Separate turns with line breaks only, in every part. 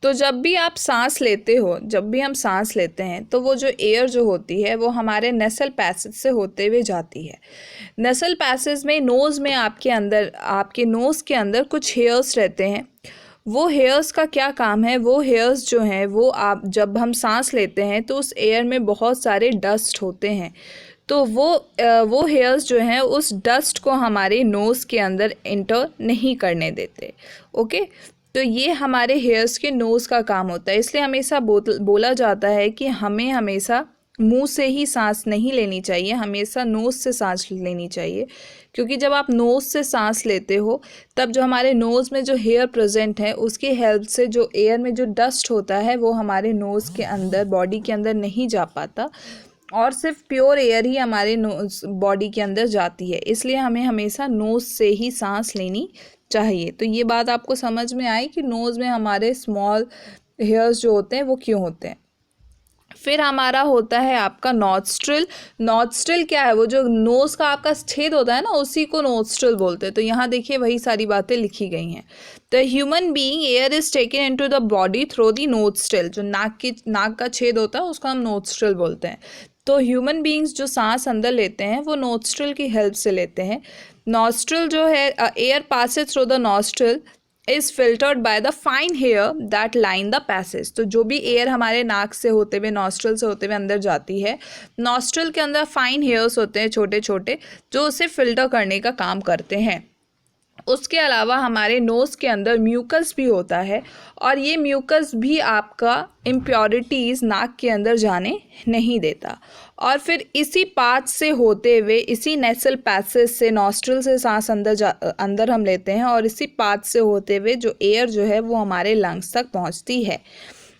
तो जब भी आप सांस लेते हो, जब भी हम सांस लेते हैं तो वो जो एयर जो होती है वो हमारे नेसल पैसेज से होते हुए जाती है। नेसल पैसेज में नोज़ में आपके नोज़ के अंदर कुछ हेयर्स रहते हैं। वो हेयर्स का क्या काम है, वो हेयर्स जो हैं वो आप जब हम सांस लेते हैं तो उस एयर में बहुत सारे डस्ट होते हैं, तो वो हेयर्स जो हैं उस डस्ट को हमारे नोज़ के अंदर इंटर नहीं करने देते। ओके, तो ये हमारे हेयर्स के नोज़ का काम होता है। इसलिए हमेशा बोला जाता है कि हमें हमेशा मुंह से ही सांस नहीं लेनी चाहिए, हमेशा नोज़ से सांस लेनी चाहिए। क्योंकि जब आप नोज़ से सांस लेते हो तब जो हमारे नोज़ में जो हेयर प्रेजेंट है उसकी हेल्प से जो एयर में जो डस्ट होता है वो हमारे नोज़ के अंदर, बॉडी के अंदर नहीं जा पाता और सिर्फ प्योर एयर ही हमारे नोज़ बॉडी के अंदर जाती है। इसलिए हमें हमेशा नोज़ से ही सांस लेनी चाहिए। तो ये बात आपको समझ में आई कि नोज़ में हमारे स्मॉल हेयर्स जो होते हैं वो क्यों होते हैं। फिर हमारा होता है आपका नॉस्ट्रिल। नॉस्ट्रिल क्या है, वो जो नोज़ का आपका छेद होता है ना, उसी को नॉस्ट्रिल बोलते हैं। तो यहाँ देखिए वही सारी बातें लिखी गई हैं। The human being air is taken into the body through the nostril. जो नाक का छेद होता है उसको हम नोस्ट्रिल बोलते हैं। तो ह्यूमन बीइंग्स जो सांस अंदर लेते हैं वो नोस्ट्रिल की हेल्प से लेते हैं। नॉस्ट्रिल जो है, air passes through the nostril is filtered by the fine hair that line the passage. तो जो भी एयर हमारे नाक से होते हुए, नॉस्ट्रल से होते हुए अंदर जाती है, नॉस्ट्रल के अंदर फाइन हेयर्स होते हैं छोटे छोटे, जो उसे फिल्टर करने का काम करते हैं। उसके अलावा हमारे नोज़ के अंदर म्यूकस भी होता है और ये म्यूकस भी आपका इम्प्योरिटीज़ नाक के अंदर जाने नहीं देता। और फिर इसी पाथ से होते हुए, इसी नेसल पैसेज से, नॉस्ट्रल से सांस अंदर हम लेते हैं और इसी पाथ से होते हुए जो एयर जो है वो हमारे लंग्स तक पहुंचती है।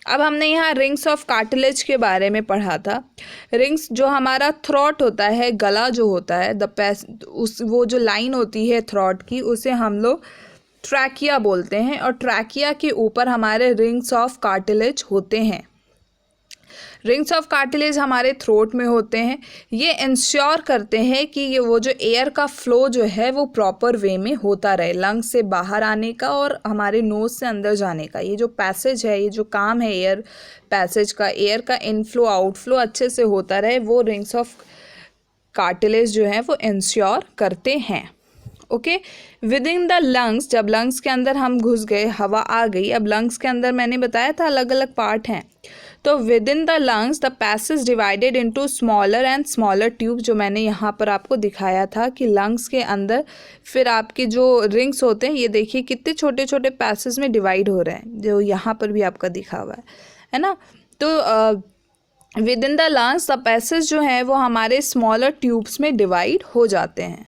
अब हमने यहाँ रिंग्स ऑफ कार्टिलेज के बारे में पढ़ा था। रिंग्स जो हमारा थ्रोट होता है, गला जो होता है, वो जो लाइन होती है थ्रोट की, उसे हम लोग ट्रैकिया बोलते हैं और ट्रैकिया के ऊपर हमारे रिंग्स ऑफ कार्टिलेज होते हैं। रिंग्स ऑफ कार्टिलेज हमारे थ्रोट में होते हैं। ये इंश्योर करते हैं कि ये वो जो एयर का फ्लो जो है वो प्रॉपर वे में होता रहे, लंग्स से बाहर आने का और हमारे नोज़ से अंदर जाने का। ये जो पैसेज है, ये जो काम है एयर पैसेज का, एयर का इनफ्लो आउटफ्लो अच्छे से होता रहे, वो रिंग्स ऑफ कार्टिलेज जो है वो इंश्योर करते हैं। Okay, with in the lungs, जब लंग्स के अंदर हम घुस गए, हवा आ गई। अब लंग्स के अंदर मैंने बताया था अलग अलग पार्ट हैं। तो with in the lungs the passage divided into smaller and smaller tube, जो मैंने यहाँ पर आपको दिखाया था कि लंग्स के अंदर फिर आपके जो रिंग्स होते हैं, ये देखिए कितने छोटे छोटे पैसेज में डिवाइड हो रहे हैं, जो यहाँ पर भी आपका दिखा हुआ है ना। तो with in the lungs the passage जो हैं वो हमारे स्मॉलर ट्यूब्स में डिवाइड हो जाते हैं।